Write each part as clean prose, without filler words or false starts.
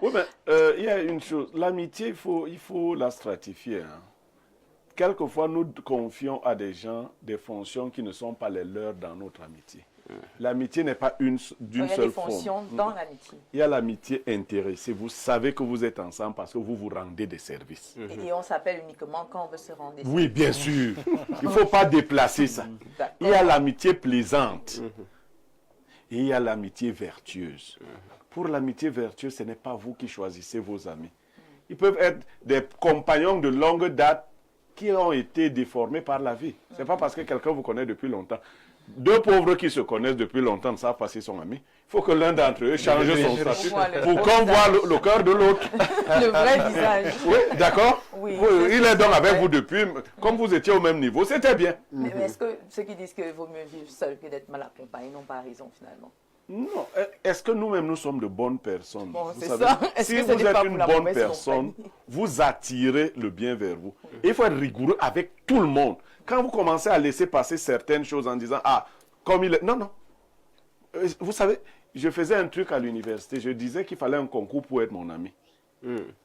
Oui, mais il y a une chose. L'amitié, il faut la stratifier, hein. Quelquefois, nous confions à des gens des fonctions qui ne sont pas les leurs dans notre amitié. L'amitié n'est pas d'une seule forme. Il y a des fonctions dans l'amitié. Il y a l'amitié intéressée. Vous savez que vous êtes ensemble parce que vous vous rendez des services. Et on s'appelle uniquement quand on veut se rendre des Oui, bien sûr. Il ne faut pas déplacer ça. Il y a l'amitié plaisante. Et il y a l'amitié vertueuse. Pour l'amitié vertueuse, ce n'est pas vous qui choisissez vos amis. Ils peuvent être des compagnons de longue date qui ont été déformés par la vie. Ce n'est pas parce que quelqu'un vous connaît depuis longtemps. Deux pauvres qui se connaissent depuis longtemps ne savent pas s'ils sont amis. Il faut que l'un d'entre eux change son statut pour qu'on voit le cœur de l'autre. Le vrai visage. Oui, d'accord. Oui, Il est donc avec vous depuis, comme vous étiez au même niveau, c'était bien. Mais est-ce que ceux qui disent qu'il vaut mieux vivre seul que d'être mal accompagné n'ont pas raison finalement? Non. Est-ce que nous-mêmes, nous sommes de bonnes personnes? Bon, Vous c'est savez, ça. Est-ce si que ce vous n'est pas êtes pour une la bonne mauvaise personne, compagnie? vous attirez le bien vers vous. Et il faut être rigoureux avec tout le monde. Quand vous commencez à laisser passer certaines choses en disant, ah, comme il est... Non, non. Vous savez, je faisais un truc à l'université. Je disais qu'il fallait un concours pour être mon ami.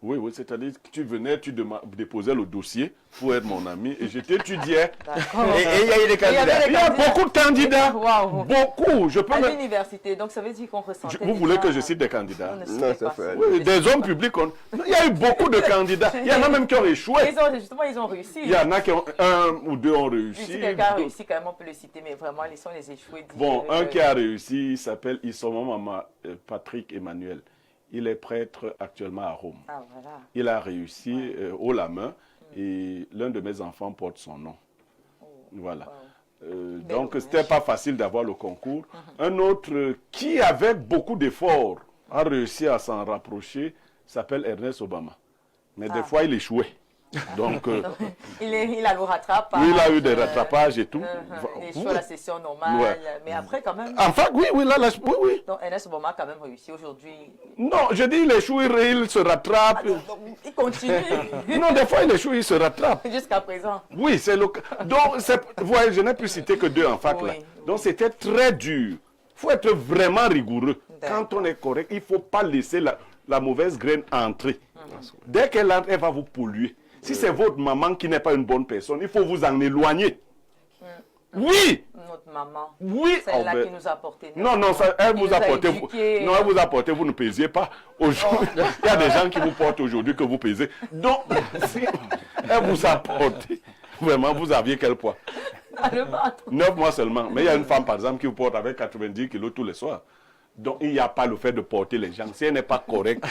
Oui, oui, c'est-à-dire que tu venais, tu déposais le dossier pour être mon ami et je t'étudiais. Et il y a eu des candidats. Il y a beaucoup de candidats. Waouh. Beaucoup. Je peux À même... l'université, donc ça veut dire qu'on ressentait Vous voulez déjà, que je cite des candidats? on ne Non, citait ça pas fait- ça. Oui, des hommes publics. Il y a eu beaucoup de candidats. Il y en a même qui ont échoué. Justement, ils ont réussi. Il y en a qui ont, un ou deux ont Si réussi. quelqu'un a réussi, quand même, on peut le citer, mais vraiment, laissons les échoués. Bon, un qui a réussi, il s'appelle Issoma Patrick Emmanuel. Il est prêtre actuellement à Rome. Ah, voilà. Il a réussi haut la main et l'un de mes enfants porte son nom. Voilà. Donc, ce n'était pas facile d'avoir le concours. Un autre qui, avec beaucoup d'efforts, a réussi à s'en rapprocher, s'appelle Ernest Obama. Mais des fois, il échouait. Donc, Il a le rattrapage. oui, il a eu des rattrapages et tout. Il échoue à la session normale. Ouais. Mais après, quand même. Enfin, oui, oui, oui, oui. Donc, Ernest Obama a quand même réussi aujourd'hui. Non, je dis, il échoue, il se rattrape. Donc, il continue. Non, des fois, il échoue, il se rattrape. Jusqu'à présent. Oui, c'est le cas. Donc, vous voyez, je n'ai pu citer que deux en fac, là. Oui, Donc, c'était très dur. Il faut être vraiment rigoureux. D'accord. Quand on est correct, il ne faut pas laisser la mauvaise graine entrer. Dès qu'elle entre, elle va vous polluer. Si c'est votre maman qui n'est pas une bonne personne, il faut vous en éloigner. Oui! Notre maman. Oui! Celle-là Oh, ben, qui nous a porté. non, non, elle Qui vous nous a a porté. éduqués. Non, elle vous a porté, vous ne pesiez pas. Aujourd'hui, il y a des gens qui vous portent aujourd'hui que vous pesez. Donc, si elle vous a porté, vraiment, vous aviez quel poids? Le ventre. 9 mois seulement. Mais il y a une femme, par exemple, qui vous porte avec 90 kilos tous les soirs. Donc, il n'y a pas le fait de porter les gens. Si elle n'est pas correcte,